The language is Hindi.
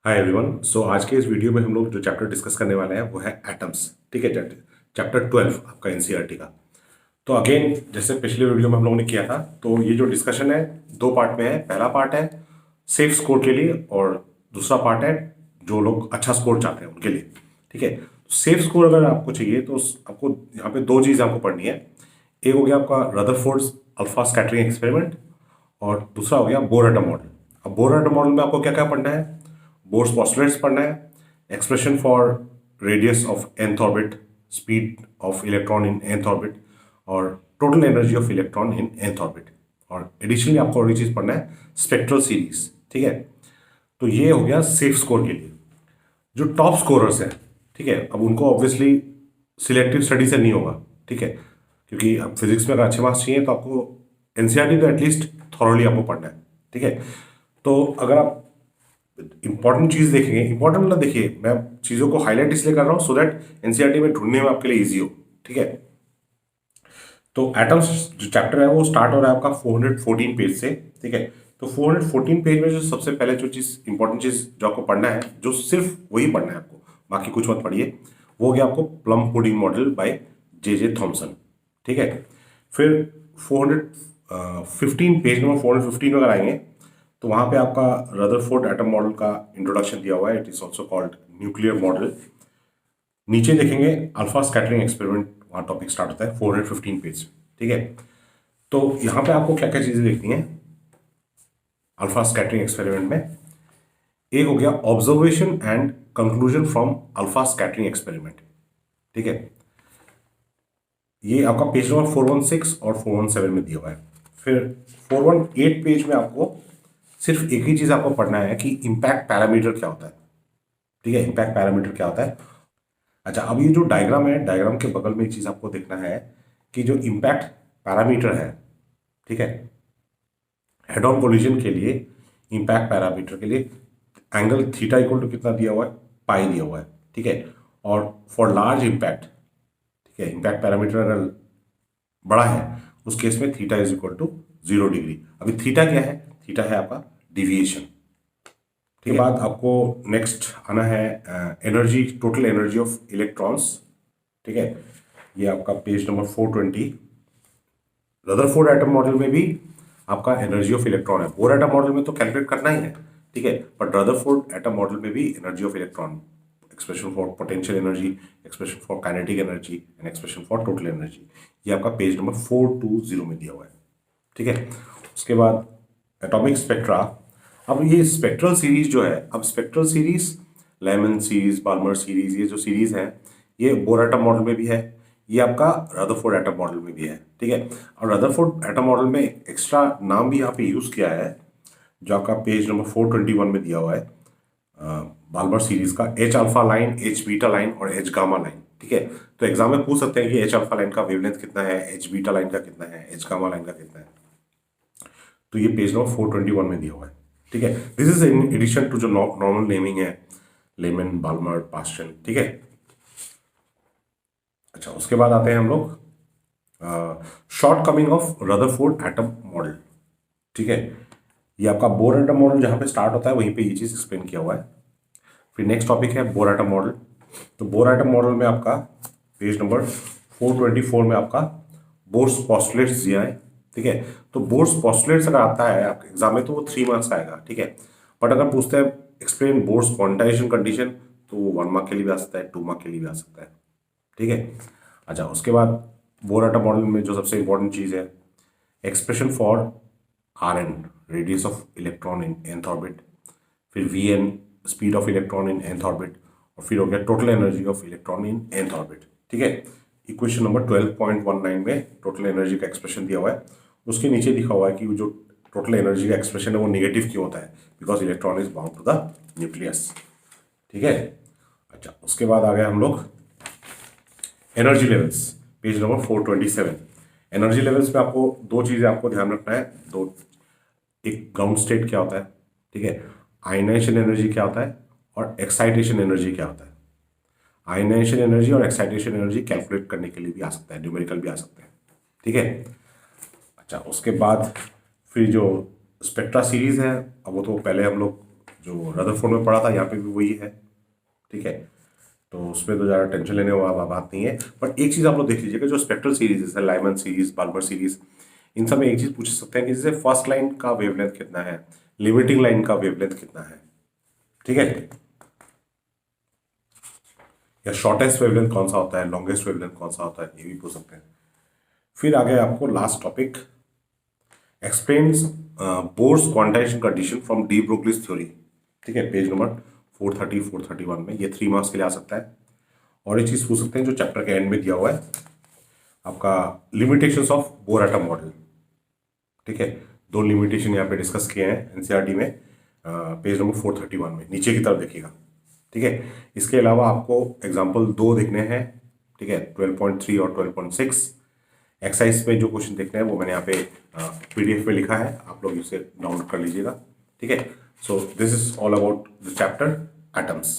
Hi everyone. सो आज के इस वीडियो में हम लोग जो चैप्टर डिस्कस करने वाले हैं वो है एटम्स। ठीक है, चैप्टर 12 आपका एनसीईआरटी का। तो अगेन जैसे पिछले वीडियो में हम लोगों ने किया था, तो ये जो डिस्कशन है दो पार्ट में है। पहला पार्ट है सेफ स्कोर के लिए और दूसरा पार्ट है जो लोग अच्छा स्कोर चाहते हैं उनके लिए। ठीक है, सेफ स्कोर अगर आपको चाहिए तो आपको यहाँ पे दो चीज़ आपको पढ़नी है। एक हो गया आपका रदरफोर्ड्स अल्फा स्कैटरिंग एक्सपेरिमेंट और दूसरा हो गया बोर एटम मॉडल। अब बोर एटम मॉडल में आपको क्या क्या पढ़ना है? बोर्स पॉस्टुलेट्स पढ़ना है, expression for radius of nth orbit, speed of electron in nth orbit और total energy of electron in nth orbit. और एडिशनली आपको और एक चीज़ पढ़ना है, स्पेक्ट्रल सीरीज। ठीक है, तो ये हो गया सेफ स्कोर के लिए। जो टॉप स्कोरर्स हैं, ठीक है, अब उनको ऑब्वियसली सिलेक्टिव स्टडी से नहीं होगा। ठीक है, क्योंकि अब फिजिक्स में अगर अच्छे मार्क्स चाहिए तो आपको एनसीईआरटी तो एटलीस्ट थॉरोली आपको पढ़ना है। ठीक है, तो अगर आप इंपॉर्टेंट चीज देखेंगे, इंपॉर्टेंट मतलब देखिए मैं चीजों को हाईलाइट इसलिए कर रहा हूँ सो दैट एनसीईआरटी में ढूंढने में आपके लिए इजी हो। ठीक है, तो एटम्स जो चैप्टर है वो स्टार्ट हो रहा है आपका 414 पेज से। ठीक है, तो 414 पेज में जो सबसे पहले जो चीज इंपॉर्टेंट चीज जो आपको पढ़ना है, जो सिर्फ वही पढ़ना है आपको, बाकी कुछ मत पढ़िए, वो हो गया आपको plum pudding model by J Thomson. ठीक है, फिर 415 पेज नंबर 415 अगर आएंगे तो वहां पे आपका रदरफोर्ड एटम मॉडल का इंट्रोडक्शन दिया हुआ है। It is also called nuclear model. नीचे देखेंगे अल्फा स्कैटरिंग एक्सपेरिमेंट, वहां टॉपिक स्टार्ट होता है 415 पेज। ठीक है, तो यहाँ पे आपको क्या क्या चीजें देखनी है अल्फा स्कैटरिंग एक्सपेरिमेंट में। एक हो गया observation and conclusion from alpha scattering experiment. ठीक है, ये आपका पेज नंबर 416 और 417 में दिया हुआ है। फिर 418 पेज में आपको सिर्फ एक ही चीज आपको पढ़ना है कि इम्पैक्ट पैरामीटर क्या होता है। ठीक है, इम्पैक्ट पैरामीटर क्या होता है। अच्छा, अब ये जो डायग्राम है, डायग्राम के बगल में एक चीज आपको देखना है कि जो इम्पैक्ट पैरामीटर है, ठीक है, हेड ऑन कोलिजन के लिए इम्पैक्ट पैरामीटर के लिए एंगल थीटा इक्वल टू कितना दिया हुआ है, पाई दिया हुआ है। ठीक है, और फॉर लार्ज इम्पैक्ट, ठीक है, इम्पैक्ट पैरामीटर अगर बड़ा है उस केस में theta is equal to 0 degree. अभी थीटा क्या है? थीटा है आपका डिविएशन। ठीक है, बाद आपको नेक्स्ट आना है energy, total energy of electrons. ठीक है, ये आपका page number 420। Rutherford atom model में भी आपका एनर्जी ऑफ इलेक्ट्रॉन है। बोर एटम मॉडल में तो कैलकुलेट करना ही है। ठीक है, बट रदरफोर्ड एटम मॉडल में भी energy of electron, expression for potential energy, expression for kinetic energy and expression for total energy, ये आपका पेज नंबर 420 में दिया हुआ है। ठीक है, उसके बाद एटॉमिक स्पेक्ट्रा। अब ये स्पेक्ट्रल सीरीज जो है, अब spectral series Lyman series, Balmer series, ये जो सीरीज है ये बोर एटम मॉडल में भी है, ये आपका रदरफोर्ड एटम मॉडल में भी है। ठीक है, और रदरफोर्ड एटम मॉडल में एक्स्ट्रा नाम भी यहाँ पे यूज किया है जो आपका पेज नंबर 421 में दिया हुआ है, बाल्मर सीरीज का H alpha line, H beta line और एच गामा लाइन। ठीक है, तो एग्जाम में पूछ सकते हैं कि एच अल्फा लाइन का वेवलेंथ कितना है, एच बीटा लाइन का कितना है, एच गामा लाइन का कितना है। तो ये पेज नंबर 421 में दिया हुआ है। ठीक है, this is in addition to जो नॉर्मल नेमिंग है, लेमन, बाल्मर, पास्टन। ठीक है, अच्छा, उसके बाद आते हैं हम लोग shortcoming of Rutherford atom model. ठीक है, ये आपका बोर एटम मॉडल जहां पे स्टार्ट होता है वहीं पे ये चीज एक्सप्लेन किया हुआ है। फिर नेक्स्ट टॉपिक है बोर एटम मॉडल। तो बोर एटम मॉडल में आपका पेज नंबर 424 में आपका बोर्स पॉस्टुलेट्स दिया है। ठीक है, तो बोर्स पॉस्टुलेट्स अगर आता है आपके एग्जाम में तो वो 3 मार्क्स आएगा। ठीक है, बट अगर पूछते हैं एक्सप्लेन बोर्स क्वांटाइजेशन कंडीशन तो वो 1 मार्क के लिए भी आ सकता है, 2 मार्क के लिए भी आ सकता है। ठीक है, अच्छा, उसके बाद बोर एटम मॉडल में जो सबसे इंपॉर्टेंट चीज़ है, expression for R N, radius of electron in nth orbit, फिर V N, speed of electron in nth orbit, और फिर हो गया total energy of electron in nth orbit. ठीक है, इक्वेशन नंबर 12.19 में टोटल एनर्जी का एक्सप्रेशन दिया हुआ है। उसके नीचे लिखा हुआ है कि जो टोटल एनर्जी का एक्सप्रेशन है वो नेगेटिव क्यों होता है, because electron is bound to the nucleus. ठीक है, अच्छा, उसके बाद आ गए हम लोग energy levels, page number 427। Energy levels में आपको दो चीज़ें आपको ध्यान रखना है, दो, एक ग्राउंड स्टेट क्या होता है, ठीक है, आयनाइजेशन एनर्जी क्या होता है, और एक्साइटेशन एनर्जी क्या होता है। आयनाइजेशन एनर्जी और एक्साइटेशन एनर्जी कैलकुलेट करने के लिए भी आ सकता है, न्यूमेरिकल भी आ सकता है। ठीक है, अच्छा, उसके बाद फिर जो स्पेक्ट्रा सीरीज है, अब वो तो पहले हम लोग जो रदरफोर्ड में पढ़ा था यहाँ पे भी वही है, ठीक है। तो उसमें तो ज़्यादा टेंशन लेने वाला बात नहीं है। बट एक चीज़ आप लोग देख लीजिएगा, जो स्पेक्ट्रल सीरीज है, लाइमन सीरीज, बाल्मर सीरीज, इन सब में एक चीज़ पूछ सकते हैं कि जैसे फर्स्ट लाइन का वेवलेंथ कितना है, लिमिटिंग लाइन का वेवलेंथ कितना है, ठीक है, या शॉर्टेस्ट वेवलेंथ कौन सा होता है, लॉन्गेस्ट वेवलेंथ कौन सा होता है, ये भी पूछ सकते हैं। फिर आगे आपको last topic, explains Bohr's quantization condition from de Broglie's theory, ठीक है, पेज नंबर 430 431 में। ये 3 मार्क्स के लिए आ सकता है। और एक चीज़ पूछ सकते हैं जो चैप्टर के एंड में दिया हुआ है आपका, limitations of bore atom model, ठीक है। 2 लिमिटेशन यहाँ पे डिस्कस किए हैं एनसीईआरटी में, पेज नंबर 431 में, नीचे की तरफ देखिएगा, ठीक है। इसके अलावा आपको एग्जाम्पल 2 देखने हैं, ठीक है, 12.3 और 12.6। एक्सरसाइज में जो क्वेश्चन देखने हैं वो मैंने यहाँ पे पीडीएफ में लिखा है, आप लोग इसे डाउनलोड कर लीजिएगा, ठीक है। So this is all about the chapter atoms.